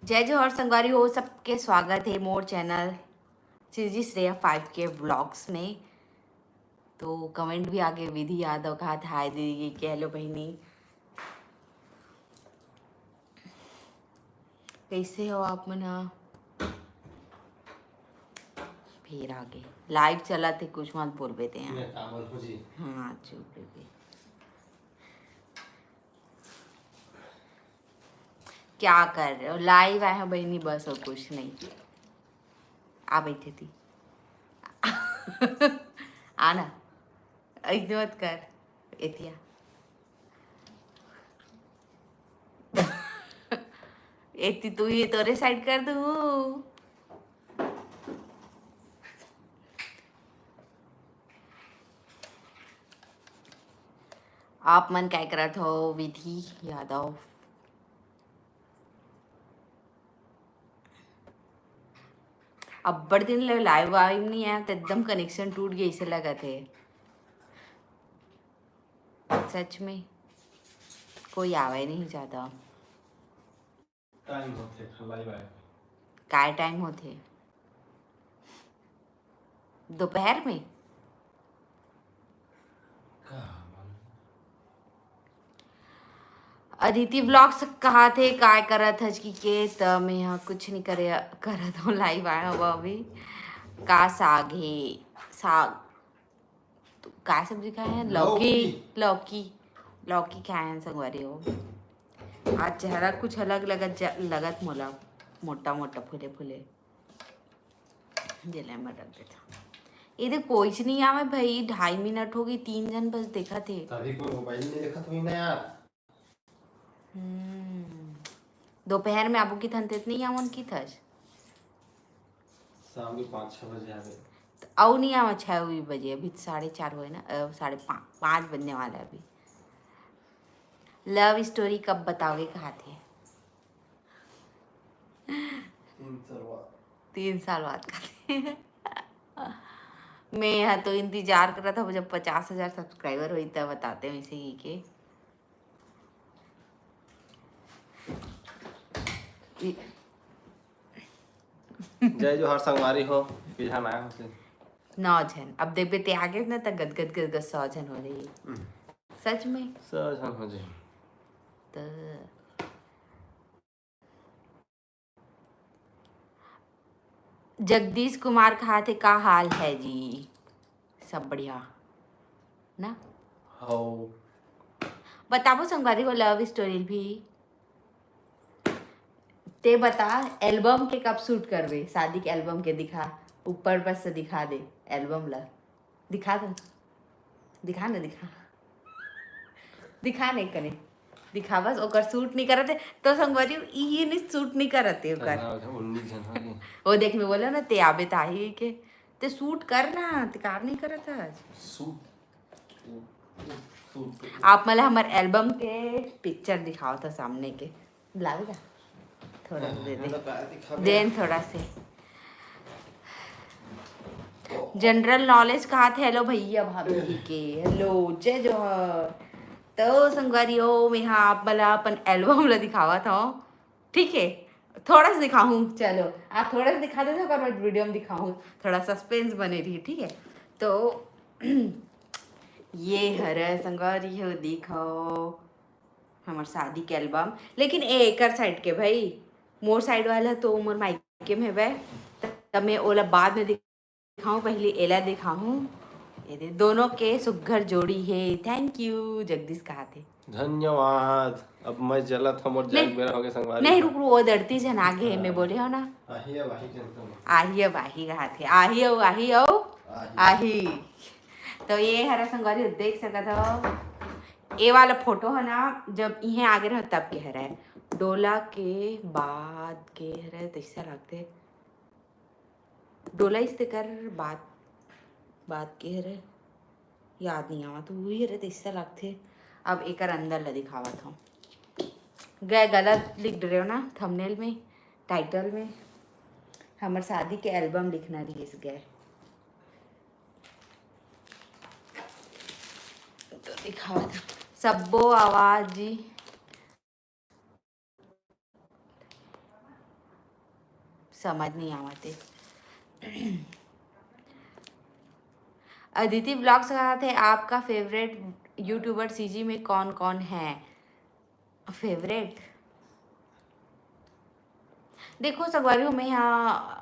जय जोहर संगवारी हो, सबके स्वागत है मोर channel CG Shreya 5K vlogs में। तो कमेंट भी आगे विधि यादव कहा था, हाय दीदी के हेलो बहनी, कैसे हो आप मना। फिर आगे लाइव चला थे, कुछ मत बोल बेते हैं। हाँ चुप बेबी, क्या कर रहे हो? लाइव आए हो बहनी बस, और कुछ नहीं। आ बैठी थी आना, ऐसे मत कर एतिया। एती तू ही तोरे साइड कर दू। आप मन काय करत हो विधि यादव? अब्बड़ दिन ले लाइव वाइव नहीं आया तो एकदम कनेक्शन टूट गया, इसे लगा थे सच में कोई आवे नहीं जाता। टाइम होते लाइव आए काय टाइम होते? दोपहर में? अदिति व्लॉग्स कहा थे काय करत हज की के, त मैं यहाँ कुछ नहीं करे करत हूँ, लाइव आया हुआ अभी। का साग है? साग तो काय सब्जी खाए हैं? लौकी। लौकी लौकी खाए हैं संगवारी हो। आज चेहरा कुछ अलग लगत मोला, मोटा मोटा फुले फुले जिले में रख देता। इधर कोई नहीं आवे भाई, 2.5 मिनट हो गई, 3 जन बस देखा थे। तभी कोई मोबाइल नहीं देखा तो ना यार। दोपहर में आबू की थन नहीं आवन की थस, शाम के 5-6 बजे आ गए। तो आओ नहीं आवा 6 बजे, अभी 4:30 हुए ना, 5:30 बजने वाला है अभी। लव स्टोरी कब बताओगे कहा थे? 3 साल बाद का मैं यहाँ तो इंतजार कर रहा था जब 50,000 सब्सक्राइबर हुई तब बताते हैं इसे ही के। जय जोहर संगवारी हो, बिहान आया हो 9 जन, अब देख बेते आगे ना तक गद गद गद गद 100 जन हो रही है सच में। 100 जन हो जाए तो जगदीश कुमार कहा थे का हाल है जी? सब बढ़िया ना? हो बताबो संगवारी हो लव स्टोरी भी ते बता। एल्बम के कब शूट करवे? शादी के एल्बम के दिखा, ऊपर बस से दिखा दे एल्बम ला, दिखा दो, दिखा ना, दिखा नहीं करे, दिखा बस। ओकर शूट नहीं करते तो संगवारी ये नहीं शूट नहीं करते ओकर। 19 जन हो गए। वो देख में बोला ना ते आबे ताही के ते शूट करना, ते कार नहीं करत आज सूट आप मला हमारे एल्बम के पिक्चर दिखाओ था सामने के, लागेगा थोड़ा दे दे देन थोड़ा से जनरल नॉलेज कहा थे। हेलो भैया भाभी के हेलो, जय जोहर। तो संगवारी हो मैं यहाँ आप मला अपन एल्बम ला दिखावा था, ठीक है? थोड़ा सा दिखाऊं, चलो आप थोड़ा सा दिखा देते हो, वीडियो में दिखाऊं, थोड़ा सस्पेंस बने रही, ठीक है? तो ये हर संगवारी हो देखो हमार शादी के एल्बम, लेकिन एकर साइड के भाई, मोर साइड वाला तो मोर मायके में है, तब मैं ओला बाद में दिखाऊं, पहले एला दिखाऊं। ये दोनों के सुघर जोड़ी है। थैंक यू जगदीश कहा थे, धन्यवाद। अब मैं चला था मोर जाग बेरा हो गए संगवारी। नहीं रुक वो दड़ती जन आगे है, मैं बोले हो ना आही अब आही कहा थे, आही आही। तो ये हरा संगवारी देख सकत हो, ये वाला फोटो है ना, जब इहे आगे रह तब के हरा है, डोला के बाद के हरा तैसा लगते, डोला इससे कर बात के हरे याद नहीं आवा, तो वही हरे तैसा लगते। अब एक अंदर ला दिखावा था, गए गलत लिख रहे हो ना थंबनेल में, टाइटल में हमारे शादी के एल्बम लिखना रही इस गए, तो दिखावा था सबो आवाज जी। समझ नहीं आवते। अदिति ब्लॉग्स कहा थे आपका फेवरेट यूट्यूबर सीजी में कौन कौन है? फेवरेट देखो सगवारी में यहाँ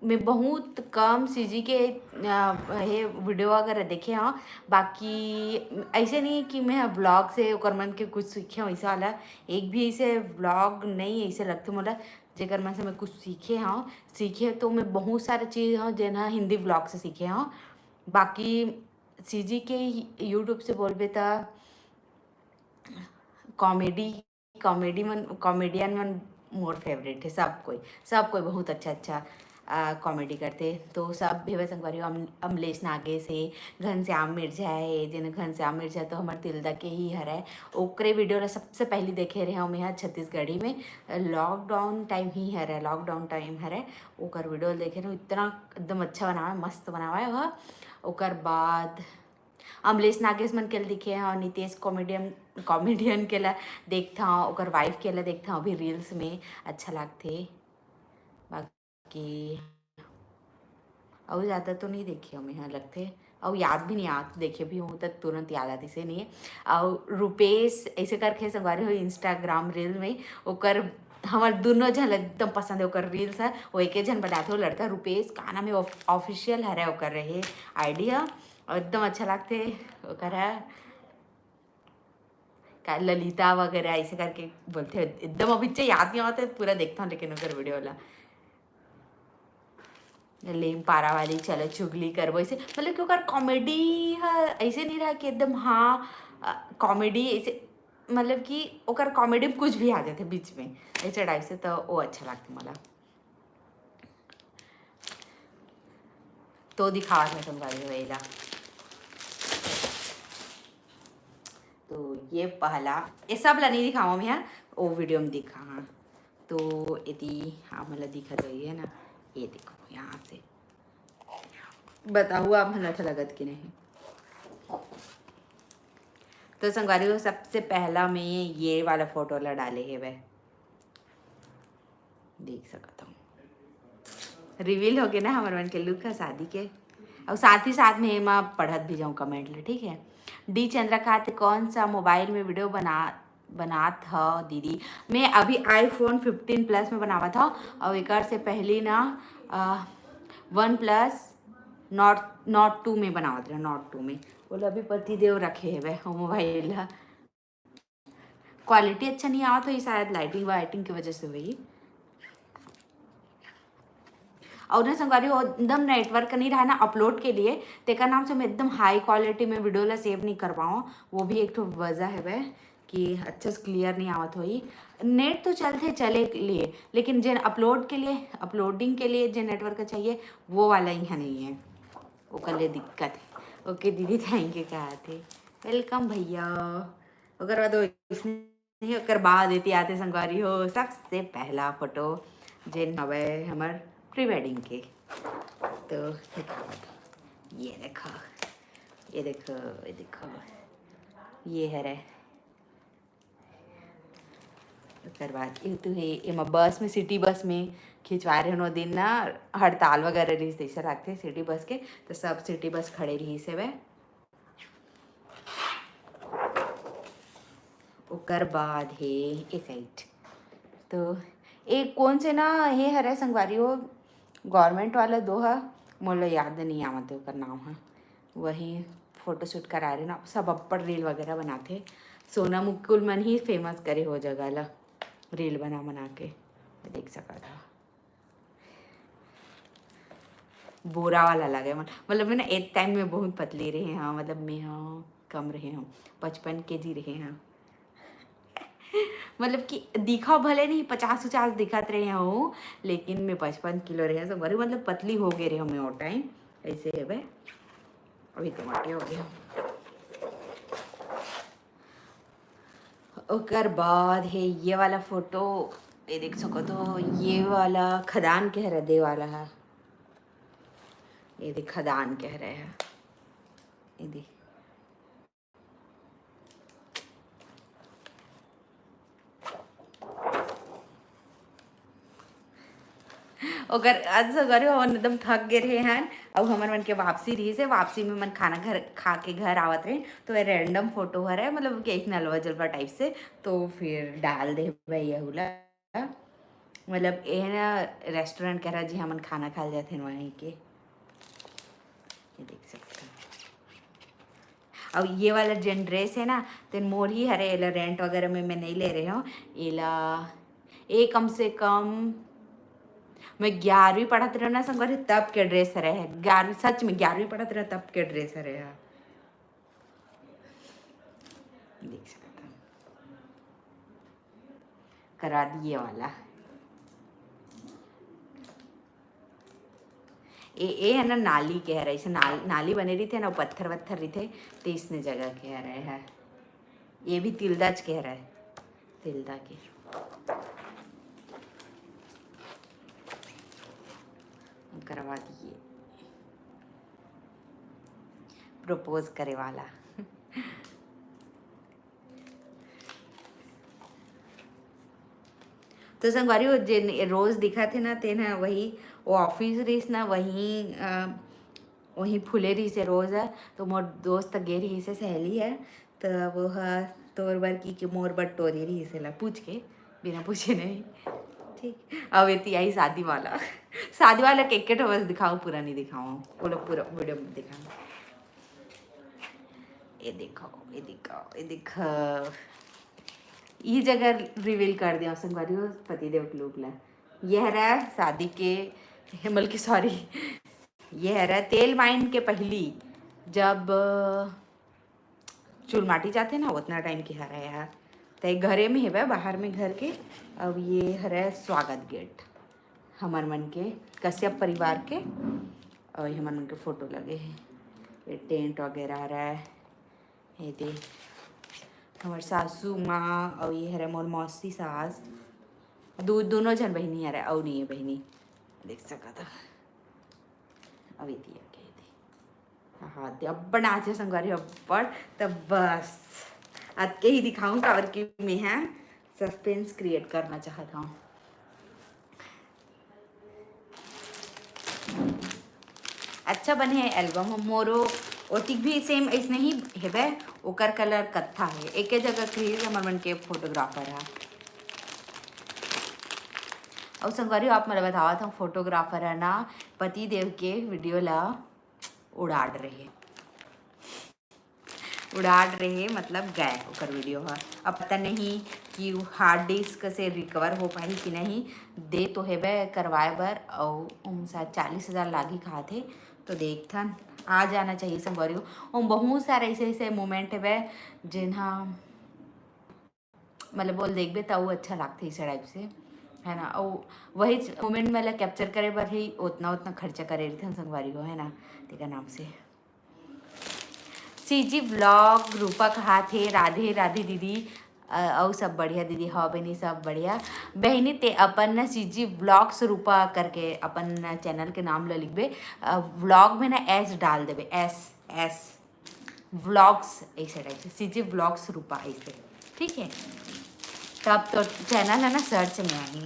मैं बहुत कम सीजी के ये वीडियो वगैरह देखे हाँ। बाकी ऐसे नहीं कि मैं ब्लॉग से ओकर मन के कुछ सीखे हूँ, ऐसा वाला एक भी ऐसे ब्लॉग नहीं ऐसे लगते मोला जेकर मन से मैं कुछ सीखे हाँ। सीखे तो मैं बहुत सारे चीज़ हाँ जेना हिंदी ब्लॉग से सीखे हाँ। बाकी सीजी के यूट्यूब से बोलबे तो कॉमेडियन मन मोर फेवरेट है। सब कोई बहुत अच्छा कॉमेडी करते तो सब भेवा संगवारी अमलेश नागे से घनश्याम मिर्जा है जिन घनश्याम मिर्जा तो हमारे तिलदा के ही हरे ओकरे वीडियो ला सबसे पहले देखे रहे हम यहाँ छत्तीसगढ़ी में लॉकडाउन टाइम ही हरे ओकर वीडियो देखे रहे इतना एकदम अच्छा बनावा है मस्त बनावा है वह। ओकर बाद अमलेश नागेश मन के दिखे हाँ नितेश कॉमेडियन के ला देखता हूँ ओकर वाइफ के ला देखता हूँ अभी रील्स में अच्छा लगते। बाकी और ज़्यादा तो नहीं देखी हमें यहाँ लगते और याद भी नहीं आते देखे भी हूँ तो तुरंत याद आती से नहीं है। और रुपेश ऐसे करके संगवारी हो इंस्टाग्राम रील में ओकर हमार दोनों जन एकदम पसंद है ओकर रील्स है वो एक जन बनाते हो लड़का रुपेश का नाम है ऑफिशियल हरे ओकर रहे आइडिया और एकदम अच्छा लगते ओकर है का ललिता वगैरह ऐसे करके बोलते हैं एकदम अभी याद नहीं आते पूरा देखता हूँ लेकिन ओकर वीडियो वाला लेम पारा वाली चलो चुगली करबो ऐसे मतलब कि ओकर कॉमेडी है ऐसे नहीं रहा कि एकदम हाँ कॉमेडी ऐसे मतलब कि ओकर कॉमेडी में कुछ भी आ जाते बीच में ऐसे टाइप से तो वो अच्छा लगता मला तो दिखावा था तुम्हारी वेला। तो ये पहला ये सब ला नहीं दिखावा मैं यहाँ वो वीडियो में दिखा हाँ। तो यदि हाँ मतलब दिखा तो ये ना ये देखो यहाँ से बताओ आप मन अच्छा लगत कि नहीं। तो संगवारी को सबसे पहला मैं ये वाला फोटो ला डाले है वह देख सकता हूँ रिवील हो गया ना हमारे मन के लुक है शादी के और साथ ही साथ में मैं पढ़त भी जाऊँ कमेंट ले ठीक है। डी चंद्रकांत कौन सा मोबाइल में वीडियो बना था दीदी? मैं अभी आईफोन 15 प्लस में बनावा था और एक से पहले ना OnePlus नॉट 2 में बनावा था नॉट 2 में बोला अभी पतिदेव रखे है वह मोबाइल क्वालिटी अच्छा नहीं आवा तो शायद लाइटिंग वाइटिंग की वजह से हुई और ना संगवारी वो एकदम नेटवर्क नहीं रहा ना अपलोड के लिए तेका नाम से मैं एकदम हाई क्वालिटी में वीडियो ला सेव नहीं कर पाऊँ वो भी एक तो वजह है वह कि अच्छे से क्लियर नहीं आवत होई। नेट तो चलते चले लिए लेकिन जिन अपलोडिंग के लिए जो नेटवर्क चाहिए वो वाला यहाँ नहीं है वो कर ले दिक्कत है। ओके दीदी थैंक यू कहा थे वेलकम भैया। अगर बाद देती आते संगवारी हो सबसे पहला फोटो जिन हवे हमार प्री वेडिंग के तो ये देखो ये देखो ये देखो ये है रे उसके बाद ये तो है ये बस में सिटी बस में खिंचवा रहे उन्होंने दिन ना हड़ताल वगैरह रही ऐसा रखते सिटी बस के तो सब सिटी बस खड़े रही से वे ओकर बाद है ये साइड तो एक कौन से ना ये हरे संगवारी हो गवर्नमेंट वाला दो है मोला याद नहीं आवत ओकर नाम है वही फोटोशूट करा रहे ना सब अप्पड़ रील वगैरह बनाते सोना मुकुल मन ही फेमस करे हो जगह ला रील बना के देख सका था बोरा वाला लगे मतलब मैं ना एक टाइम में बहुत पतली रहे हाँ मतलब मैं हाँ कम रहे हूँ 55 kg रहे हैं मतलब कि दिखा भले नहीं 50-50 दिखत रहे हूँ लेकिन मैं 55 किलो रहे सब बड़ी मतलब पतली हो गए रहे हमें और टाइम ऐसे है भाई अभी तो मोटे हो गया। ओकर बाद है ये वाला फोटो ये देख सको तो ये वाला खदान कह रहे दे वाला है ये देख खदान कह रहे हैं ये देख ओकर आज सगरे हम एकदम थक गए रहे हैं। अब हमन मन के वापसी रही से, वापसी में मन खाना घर खा के घर आवत रहे, तो ये रैंडम फोटो हर है, मतलब कि एक नलवा जलवा टाइप से, तो फिर डाल दे भैया हुला। मतलब ये ना रेस्टोरेंट कह रहा जी हमन खाना खा जाते हैं वहीं के, ये देख सकते हैं। अब ये वाला जेन ड्रेस है ना, तो मोर ही हरे, एला रेंट वगैरह में मैं नहीं ले रही हूँ। एला ये कम से कम मैं 11वीं पढ़त रहे ना संगवारी, तब के ड्रेस रहे है। 11वीं, सच में 11वीं पढ़त रहे तब के ड्रेस रहे है, देख सकते हैं। करा दिए वाला ये है ना, नाली कह रहे इसे, नाली बने रही थे ना, पत्थर वत्थर रही थे, तो इसने जगह कह रहे हैं। ये भी तिलदाच कह रहा है, तिलदा के करवा दिए, प्रपोज करे वाला। तो संगवारी वो जिन रोज दिखा थे ना, ते ना वही वो ऑफिस रहीस ना, वहीं फुले रही से रोज है। तो मोर दोस्त गे रही से, सहेली है, तो वो तोर बर की मोर बर टोरी रही से ला, पूछ के बिना पूछे नहीं। ठीक, अब इतनी आई शादी वाला। शादी वाला केक के बस दिखाऊं, पूरा नहीं दिखाऊं, पूरा पूरा वीडियो में दिखाऊं। ये देखो, ये दिखाओ, ये दिखाओ, ये जगह रिवील कर दिया संगवारी हो पतिदेव के लोग ला। यह रहा शादी के, बल्कि सॉरी, यह रहा तेल माइन के पहली, जब चूल माटी जाते ना उतना टाइम की हरा है, तो घरे में है बाहर में घर के। अब ये हरा स्वागत गेट हमार मन के कश्यप परिवार के, और ये हमार मन के फोटो लगे हैं, ये टेंट वगैरह रहा है। ये दे हमार सासू माँ, और ये हरा मोर मौसी सास, दोनों जन बहनी हरा, और नहीं है बहनी, देख सका था। अब ये दिया हाँ ते अब्बड़ नाचे संगवारी अब्बड़, तब बस आज के ही दिखाऊं, काबर की मैं है सस्पेंस क्रिएट करना चाहता हूँ। अच्छा बने है एल्बम मोरो, ओतिक भी सेम ऐसने ही है, ओकर कलर कत्था है, एक जगह क्रिएट हमार मन के फोटोग्राफर है। और संगवारी आप मैं बतावा था, फोटोग्राफर है ना पति देव के वीडियो ला उड़ाड़ रहे, मतलब गए ओकर वीडियो है। अब पता नहीं कि हार्ड डिस्क से रिकवर हो पाई कि नहीं, दे तो हेबे करवाए बर, और शायद 40,000 लागी कहा थे, तो देखथन आ जाना चाहिए संगवारी हो। बहुत सारे ऐसे ऐसे मोमेंट हेबे जिन्हा मतलब बोल देखबे तो अच्छा लगता इस टाइप से, है ना। और वही मोमेंट में कैप्चर करे बर ही उतना खर्चा करे रहे संगवारी हो, है ना। तेका नाम से सीजी ब्लॉग रूपा कहा थे, राधे राधे दीदी, और सब बढ़िया दीदी, हाँ बहनी सब बढ़िया। बहनी ते अपन ना सीजी ब्लॉग्स रूपा करके अपन चैनल के नाम ला लिखबे, व्लॉग में ना एस डाल देबे, एस व्लॉग्स ऐसे टाइप से, सीजी ब्लॉग्स रूपा ऐसे, ठीक है। तब तो चैनल है ना सर्च में आई।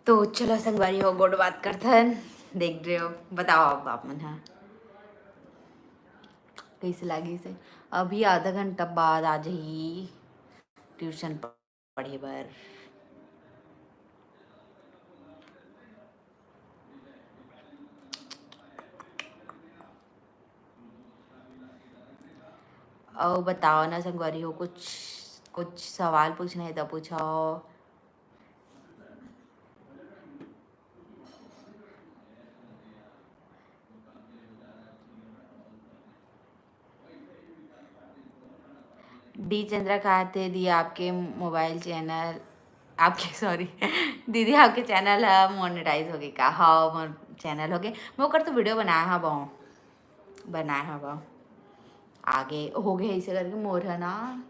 तो चलो संगवारी हो गोड बात करथन, देख रहे हो, बताओ अब आप मन हाँ कैसे लगी से। अभी आधा घंटा बाद आ जाइए ट्यूशन पढ़े बर। और बताओ ना संगवारी हो, कुछ सवाल पूछना है तो पूछो। डी चंद्रा कहा थे दी आपके मोबाइल चैनल, आपके सॉरी दीदी आपके चैनल है मोनेटाइज हो गए का। हाँ मोर चैनल हो गए, मैं कर तो वीडियो बनाया बहु आगे हो गए ऐसे करके। मोर है ना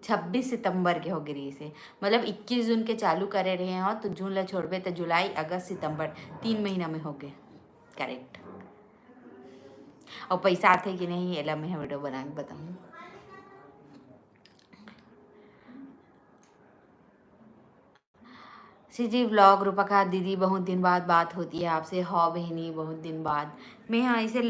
26 सितंबर के हो गई से, मतलब 21 जून के चालू करे रहे हो, तो जून ला छोड़बे तो जुलाई अगस्त सितंबर 3 महीना में हो गए करेक्ट। और पैसा आते कि नहीं एला मैं वीडियो बना के बताऊँ। जी व्लॉग रूपा का दीदी बहुत दिन बाद बात होती है आपसे। हाँ बहनी बहुत दिन बाद मैं हाँ इसे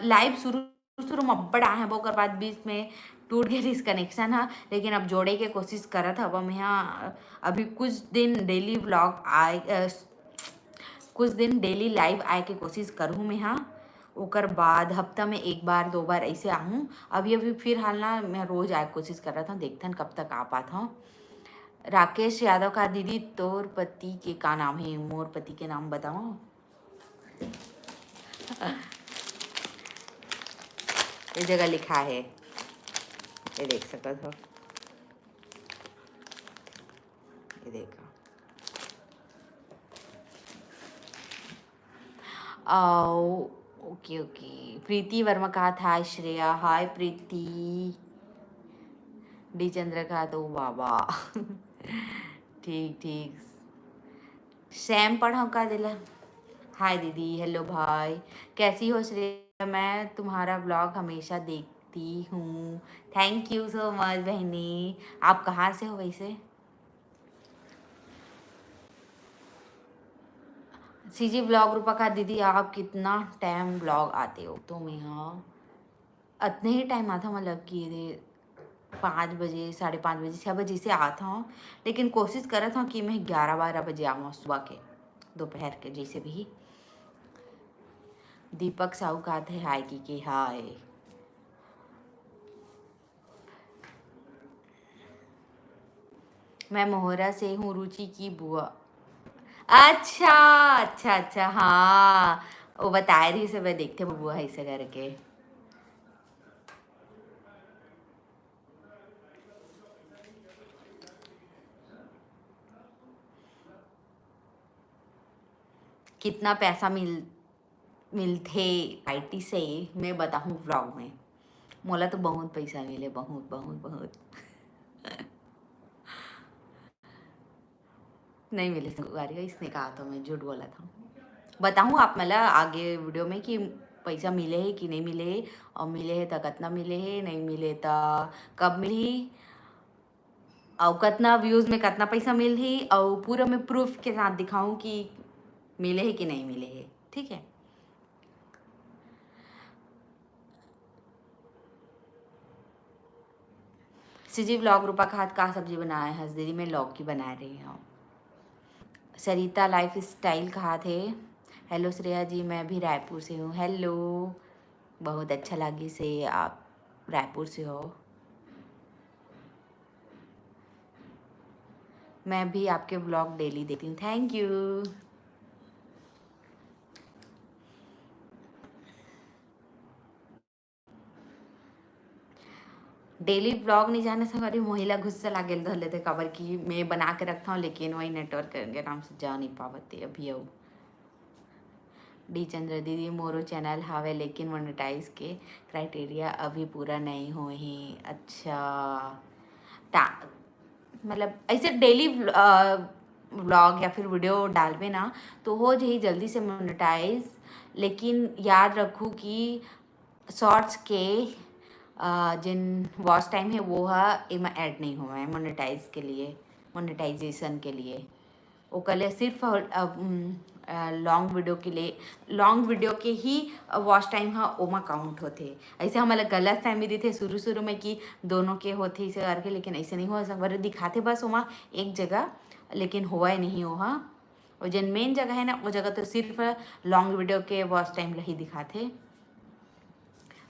लाइव शुरू शुरू में बड़ा है वो कर बाद बीच में टूट गया डिस्कनेक्शन है, लेकिन अब जोड़े के कोशिश करत हब मैं यहाँ अभी कुछ दिन डेली व्लॉग आए कुछ दिन डेली लाइव आए के कोशिश करूँ मैं यहाँ। ओकर बाद हफ्ता में एक बार दो बार ऐसे आहूँ। अभी अभी फिर हाल ना मैं रोज आए कोशिश कर रहा था, देखते कब तक आ पाता हूँ। राकेश यादव का दीदी तोर पति के का नाम है? मोर पति के नाम बताओ। ये जगह लिखा है, ये देख सकते हो, ये देखा। Okay okay. प्रीति वर्मा कहा था श्रेया। हाय प्रीति। डी चंद्र का तो बाबा ठीक ठीक। सैम पढ़ा का दिला। हाय दीदी। हेलो भाई, कैसी हो श्रेया? मैं तुम्हारा ब्लॉग हमेशा देखती हूँ। थैंक यू सो मच बहनी। आप कहाँ से हो वैसे? सीजी ब्लॉग रूपा का दीदी आप कितना टाइम ब्लॉग आते हो? तो मैं यहाँ इतने ही टाइम आता, मतलब कि 5 बजे 5:30 बजे 6 बजे से आता हूँ, लेकिन कोशिश करत हूँ कि मैं 11-12 बजे आऊँ सुबह के दोपहर के जैसे भी। दीपक साहू का थे हाय की के हाय। मैं मोहरा से हूँ, रुचि की बुआ। अच्छा अच्छा अच्छा, हाँ वो बता रही से मैं देखते बुआ ऐसे करके। कितना पैसा मिलते आईटी से मैं बताऊँ व्लॉग में? मोला तो बहुत पैसा मिले, बहुत बहुत बहुत। नहीं मिले गाड़ी, इसने कहा तो मैं झूठ बोला था। बताऊँ आप मतलब आगे वीडियो में कि पैसा मिले है कि नहीं मिले है, और मिले है तो कितना मिले है, नहीं मिले तो कब मिली, और कितना व्यूज़ में कितना पैसा मिल ही, और पूरा मैं प्रूफ के साथ दिखाऊं कि मिले है कि नहीं मिले है। ठीक है। सीजी व्लॉग रूपा का हाथ का सब्जी बनाया है दीदी, मैं लौकी बना रही हूँ। सरिता लाइफ स्टाइल कहा थे। हेलो श्रेया जी, मैं भी रायपुर से हूँ। हेलो, बहुत अच्छा लगी से आप रायपुर से हो। मैं भी आपके ब्लॉग डेली देखती हूँ। Thank you. डेली ब्लॉग नहीं जाने से हमारी महिला गुस्सा लागेल धले थे खबर की मैं बना के रखता हूँ, लेकिन वही नेटवर्क के नाम से जा नहीं पावते अभी। अब डी चंद्र दीदी मोरो चैनल हावे लेकिन मोनेटाइज के क्राइटेरिया अभी पूरा नहीं हुए हैं। अच्छा, मतलब ऐसे डेली व्लॉग या फिर वीडियो डालवे ना तो हो जाए जल्दी से मोनेटाइज, लेकिन याद रखूँ कि शॉर्ट्स के जिन वॉच टाइम है वो है एमा ऐड नहीं हुआ है मोनेटाइज के लिए, मोनेटाइजेशन के लिए। वो कल सिर्फ लॉन्ग वीडियो के लिए, लॉन्ग वीडियो के ही वॉच टाइम हाँ ओमा काउंट होते। ऐसे हमारे गलत फैमिली थे शुरू शुरू में कि दोनों के होते इसे करके, लेकिन ऐसे नहीं हुआ। सब दिखाते बस ओमा एक जगह, लेकिन हुआ ही नहीं हुआ। और जिन मेन जगह है ना वो जगह तो सिर्फ लॉन्ग वीडियो के वॉच टाइम ही दिखाते।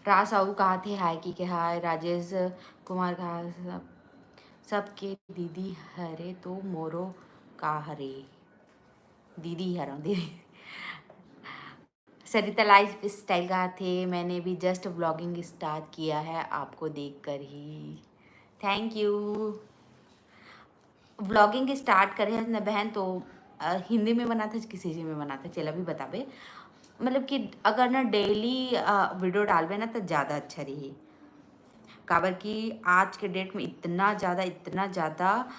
रास आऊ कहा थे हाय की के हाय। राजेश कुमार कहा सबके दीदी हरे तो मोरो का हरे दीदी हरा दीदी। सरिता लाइफ स्टाइल का थे मैंने भी जस्ट व्लॉगिंग स्टार्ट किया है आपको देखकर ही। Thank you. व्लॉगिंग स्टार्ट करे है ना बहन तो हिंदी में बना था किसी चीज़ में बना था चला भी बताबे, मतलब कि अगर ना डेली वीडियो डालबे ना तो ज़्यादा अच्छा रही। काबर कि आज के डेट में इतना ज़्यादा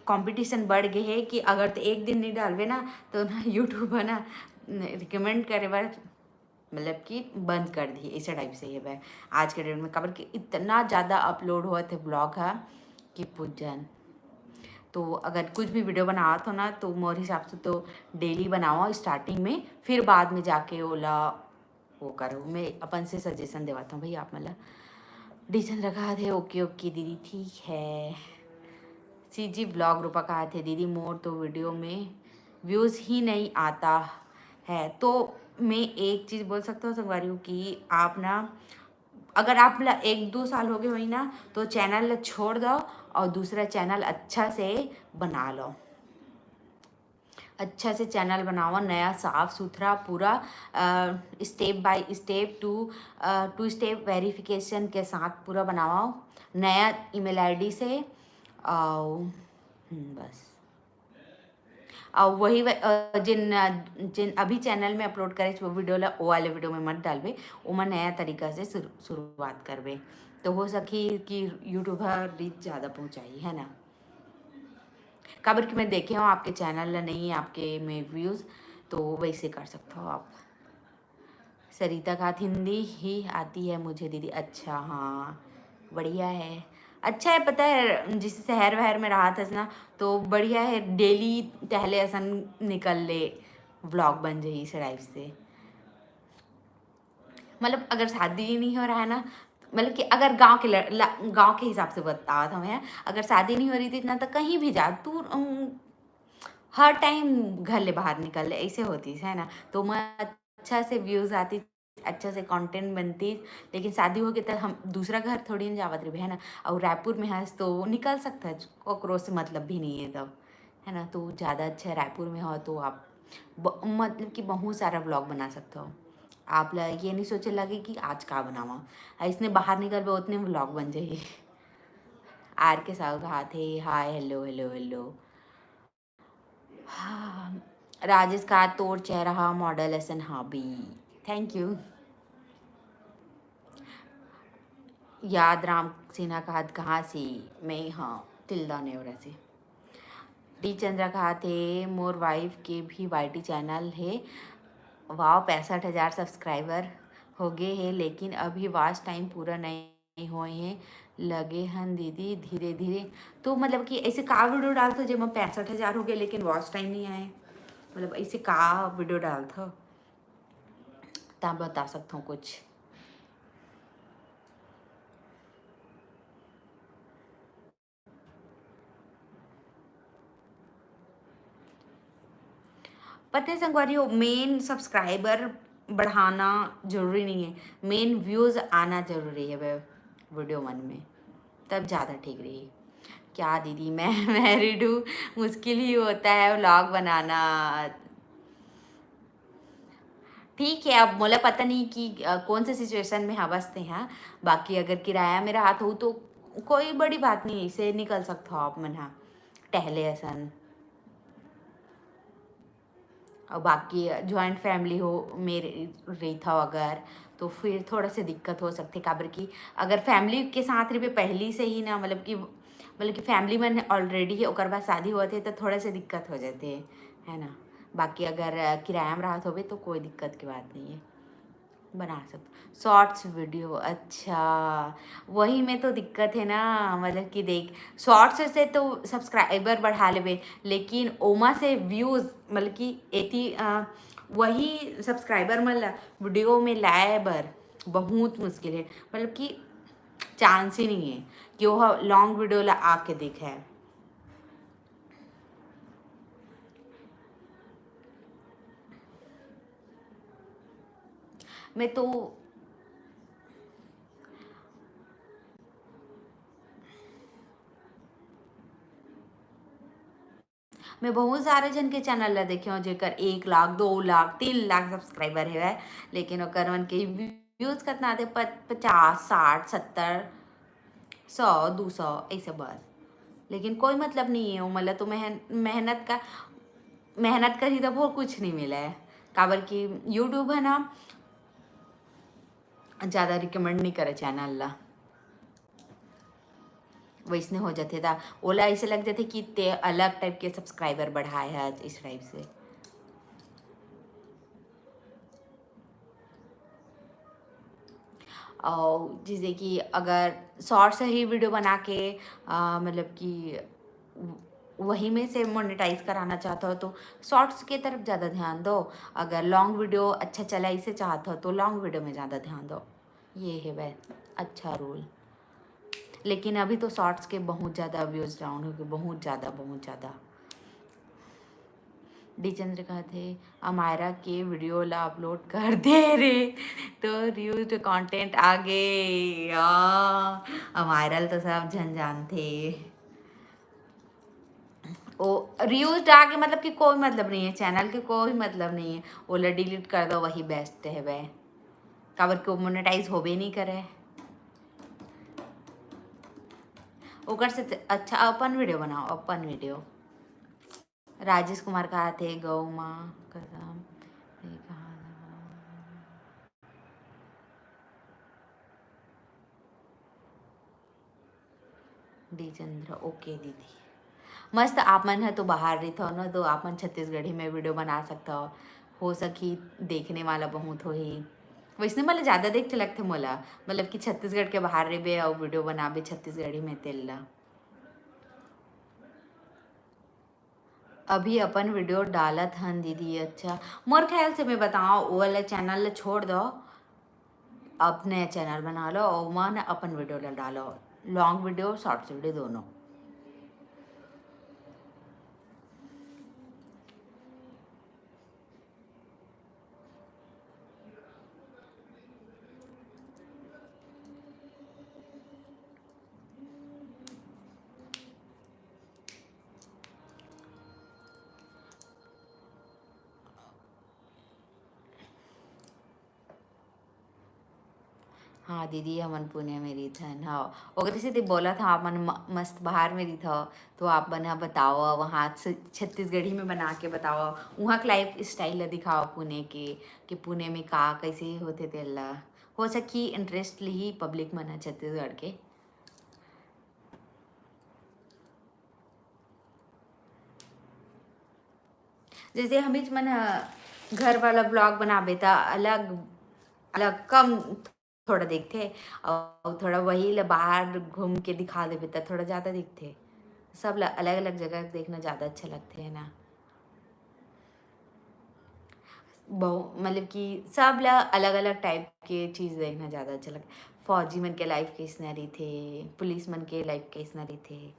कंपटीशन बढ़ गए है कि अगर तो एक दिन नहीं डालवे ना तो ना यूट्यूब है ना रिकमेंड करे बार मतलब कि बंद कर दी ऐसे टाइप से ये है आज के डेट में। काबर कि इतना ज़्यादा अपलोड हुआ थे ब्लॉग है कि पूछ जान। तो अगर कुछ भी वीडियो बनावा तो ना तो मोर हिसाब से तो डेली बनाओ स्टार्टिंग में, फिर बाद में जाके ओला वो करो। मैं अपन से सजेशन देवाता हूँ भाई, आप मतलब डिसीजन रखा थे। ओके ओके दीदी ठीक है। सीजी ब्लॉग रूपा कहा थे दीदी मोर तो वीडियो में व्यूज़ ही नहीं आता है। तो मैं एक चीज़ बोल सकता हूँ संगवारी हूँ कि आप ना अगर आप 1-2 साल हो गए हुई ना तो चैनल छोड़ दो और दूसरा चैनल अच्छा से बना लो। अच्छा से चैनल बनाओ, नया साफ सुथरा पूरा step by step to step verification के साथ पूरा बनाओ, नया ईमेल आईडी से। बस और वही जिन जिन अभी चैनल में अपलोड करे वो वीडियो ला वो वाले वीडियो में मत डालबे, ओमा नया तरीका से शुरुआत करबे तो हो सकी कि यूट्यूबर रीच ज़्यादा पहुँचाई, है ना। काबर कि मैं देखे हूँ आपके चैनल नहीं है आपके में व्यूज़, तो वैसे कर सकते हो आप। सरिता का हिंदी ही आती है मुझे दीदी। अच्छा हाँ बढ़िया है, अच्छा है। पता है जिस शहर वहर में रहा था ना तो बढ़िया है, डेली टहले ऐसा निकल ले व्लॉग बन जाए इस टाइप से। मतलब अगर शादी नहीं हो रहा है ना, मतलब कि अगर गांव के हिसाब से बता था मैं, अगर शादी नहीं हो रही थी इतना तो कहीं भी जा तू हर टाइम घर ले बाहर निकल ले ऐसे होती है ना, तो मैं अच्छा से व्यूज़ आती, अच्छा से कंटेंट बनती। लेकिन शादी हो गई तो हम दूसरा घर थोड़ी ना जावत रहे है ना, और रायपुर में है तो निकल सकता है, कॉकरोच से मतलब भी नहीं है तब, है ना। तो ज़्यादा अच्छा है रायपुर में हो तो आप मतलब कि बहुत सारा व्लॉग बना सकते हो। आप ये नहीं सोचे लगे कि आज का बनावा, इसने बाहर निकल पे उतने व्लॉग बन जाइए। आर के साथ कहा थे हाय हेलो हेलो हेलो। हाँ राजेश का तोड़ चेहरा model essence hobby, thank you. याद राम सिन्हा कहाँ से, मैं हाँ तिल्दा नेवरा से। डी चंद्रा कहा थे मोर वाइफ के भी वाईटी चैनल है, वाह 65,000 सब्सक्राइबर हो गए हैं, लेकिन अभी वॉच टाइम पूरा नहीं हुए हैं, लगे हन दीदी धीरे धीरे। तो मतलब कि ऐसे का वीडियो डालते जब 65,000 हो गए लेकिन वॉच टाइम नहीं आए, मतलब ऐसे का वीडियो डालते तब बता सकता हूँ कुछ। पता है संगवारी हो, मेन सब्सक्राइबर बढ़ाना जरूरी नहीं है, मेन व्यूज़ आना जरूरी है वीडियो मन में, तब ज़्यादा ठीक रही। क्या दीदी मैं मैरिड हूँ, मुश्किल ही होता है व्लॉग बनाना। ठीक है अब मोला पता नहीं कि कौन से सिचुएशन में हाँ बसते हैं। बाकी अगर किराया में रहा तो कोई बड़ी बात नहीं, इसे निकल सकता हो आप मन हाँ टहले ऐसा। और बाकी जॉइंट फैमिली हो मेरे रही था अगर, तो फिर थोड़ा सा दिक्कत हो सकती काबर की अगर फैमिली के साथ रही पहली से ही ना, मतलब कि फैमिली में ऑलरेडी है और बाद शादी हुआ थे तो थोड़ा सा दिक्कत हो जाते है ना। बाकी अगर किराया में राहत हो तो कोई दिक्कत की बात नहीं है, बना सकते शॉर्ट्स वीडियो। अच्छा वही में तो दिक्कत है ना, मतलब कि देख शॉर्ट्स से तो सब्सक्राइबर बढ़ा लेबे, लेकिन ओमा से व्यूज़ मतलब कि वही सब्सक्राइबर मतलब वीडियो में लाए बर बहुत मुश्किल है, मतलब कि चांस ही नहीं है कि वो लॉन्ग वीडियो ला आके देखे। मैं तो मैं बहुत सारे जन के चैनल ला देखे हूँ जेकर 1 लाख 2 लाख 3 लाख सब्सक्राइबर है, लेकिन ओकर मन के व्यूज कितना आते 50 60 70 100 200 ऐसे बस। लेकिन कोई मतलब नहीं है वो, मतलब तो मेहनत करी तब वो कुछ नहीं मिला है। काबर की यूट्यूब है ना ज़्यादा रिकमेंड नहीं करे चैनल ला, वैसने हो जाते था ओला ऐसे लग जाते कि ते अलग टाइप के सब्सक्राइबर बढ़ाए है इस टाइप से। और जैसे कि अगर शॉर्ट से ही वीडियो बना के मतलब कि वही में से मोनेटाइज कराना चाहते हो तो शॉर्ट्स की तरफ ज़्यादा ध्यान दो। अगर लॉन्ग वीडियो अच्छा चला इसे चाहते हो तो लॉन्ग वीडियो में ज़्यादा ध्यान दो। ये है वह अच्छा रूल। लेकिन अभी तो शॉर्ट्स के बहुत ज़्यादा व्यूज़ डाउन हो गए, बहुत ज़्यादा। डी चंद्रिका थे अमायरा के वीडियो ला अपलोड कर दे रे तो रीयूज कंटेंट आ गए। अमायरा तो सब झंझान थे। ओ रीयूज आगे मतलब कि कोई मतलब नहीं है, चैनल के कोई मतलब नहीं है, ओला डिलीट कर दो वही बेस्ट है वह। काबर को मोनेटाइज होबे नहीं करे। ओकर से अच्छा अपन वीडियो बनाओ, अपन वीडियो। राजेश कुमार कहा थे गौ माँ कसम ये कहा डी चंद्र ओके दीदी मस्त। आप मन है तो बाहर रही हो ना तो आप मन छत्तीसगढ़ी में वीडियो बना सकता हो सकी देखने वाला बहुत हो ही। वैसे मतलब ज़्यादा देखते लगते मोला मतलब कि छत्तीसगढ़ के बाहर रहे और वीडियो बनाबे छत्तीसगढ़ी में तेल्ला। अभी अपन वीडियो डालत हन दीदी। अच्छा मोर ख्याल से मैं बताऊँ वो वाला चैनल छोड़ दो, अपने चैनल बना लो और मन अपन वीडियो डालो, लॉन्ग वीडियो शॉर्ट्स वीडियो दोनों। हाँ दीदी हमन पुणे में रही थन। हाँ ओकर से तो बोला था आप मन मस्त बाहर में रही था तो आप बना बताओ वहाँ से छत्तीसगढ़ी में बना के बताओ, वहाँ के लाइफ स्टाइल ला दिखाओ पुणे के कि पुणे में का कैसे होते तेला। हो सकी इंटरेस्ट ली पब्लिक मन है छत्तीसगढ़ के। जैसे हमें मन घर वाला ब्लॉग बनाबे त अलग अलग कम थोड़ा देखते और थोड़ा वही ला बाहर घूम के दिखा देबे त थोड़ा ज़्यादा दिखते। सब अलग अलग जगह देखना ज़्यादा अच्छा लगते है ना। बहु मतलब कि सब ला अलग अलग टाइप के चीज़ देखना ज़्यादा अच्छा लगता। फौजी मन के लाइफ कैसना रही थे, पुलिस मन के लाइफ कैसना रही थे,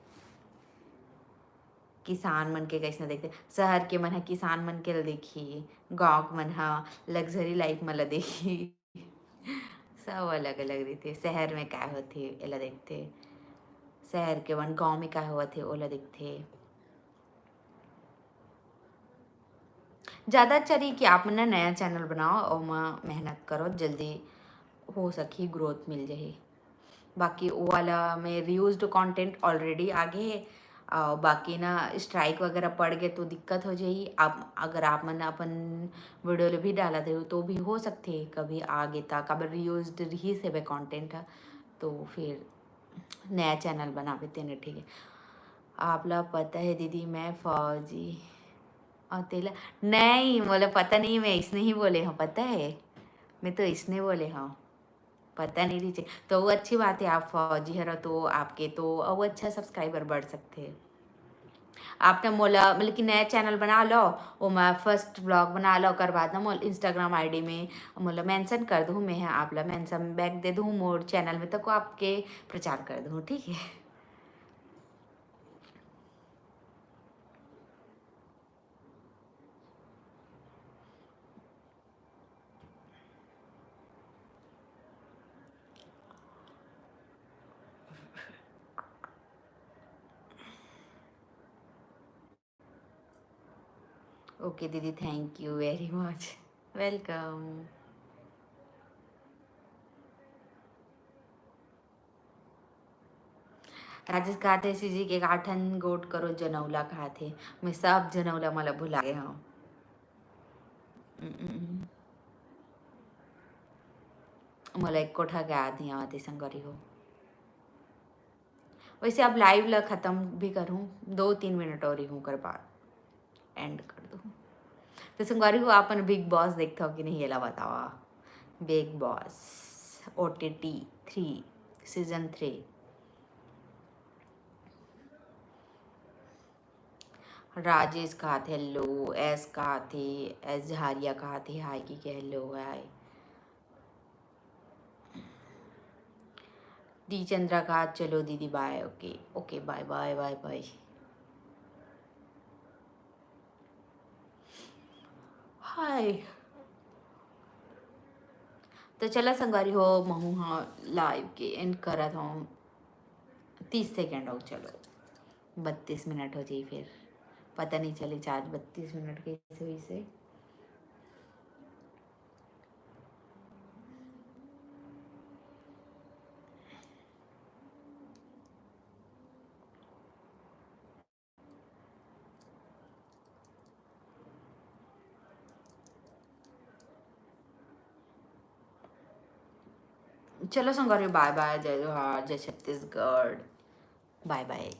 किसान मन के कैसना देखते। शहर के मन ह किसान मन के ला देखी, गाँव के मन ह लग्जरी लाइफ मन ला देखी। सब अलग अलग रहीथे। शहर में क्या होथे एला देखथे, शहर के मन गाँव में क्या होथे ओला देखथे। ज़्यादा अच्छा रही कि आप मन ना नया चैनल बनाओ और मेहनत करो, जल्दी हो सकी ग्रोथ मिल जाही। बाकी वो वाला में रीयूज्ड कंटेंट ऑलरेडी आगे है और बाकी ना स्ट्राइक वगैरह पड़ गए तो दिक्कत हो जाएगी। आप अगर आप मन अपन वीडियो भी डाला दे तो भी हो सकते कभी आगे तक अब रीयूज्ड ही से वे कंटेंट है तो फिर नया चैनल बना देते ना। ठीक है आप लोग पता है दीदी मैं फौजी और तेला नहीं बोले पता नहीं, मैं इसने ही बोले हाँ पता है, मैं तो इसने बोले हाँ पता नहीं दीजिए तो वो अच्छी बात है। आप फौजी है तो आपके तो वो अच्छा सब्सक्राइबर बढ़ सकते हैं। आपने मोला मतलब कि नया चैनल बना लो वो मैं फर्स्ट ब्लॉग बना लो कर बाद ना मोल इंस्टाग्राम आईडी में मोला मेंशन कर दूँ मैं आप ला मेंशन बैक दे दूँ मोर चैनल में तक आपके प्रचार कर दूँ। ठीक है ओके दीदी thank you very much welcome. Rajesh कहा थे सीजी के गाठन गोट करो जनौला कहा थे, मैं सब जनौला मला भुला गए हाँ। मला एक कोठा के याद नहीं आती संगरी हो। वैसे अब लाइव ला ख़त्म भी करूँ 2-3 मिनट और ही हूँ कर बाद एंड कर दूँ। तो संगवारी हो आपन बिग बॉस देखते हो कि नहीं ये ला बतावा। Big boss OTT 3 season 3 Rajesh कहा थे हेलो, एस कहा थे, एस झारिया कहा थे हाय की के हेलो हाय, डी चंद्रा कहा चलो दीदी bye, okay okay bye bye bye bye. Hi तो चला संगवारी हो महू हाँ लाइव के एंड करा था 30 सेकेंड हो, चलो 32 मिनट हो जाए फिर पता नहीं चले चार्ज 32 मिनट कैसे हुई से। चलो संगवारी बाय बाय, जय जोहार, जय छत्तीसगढ़, बाय बाय।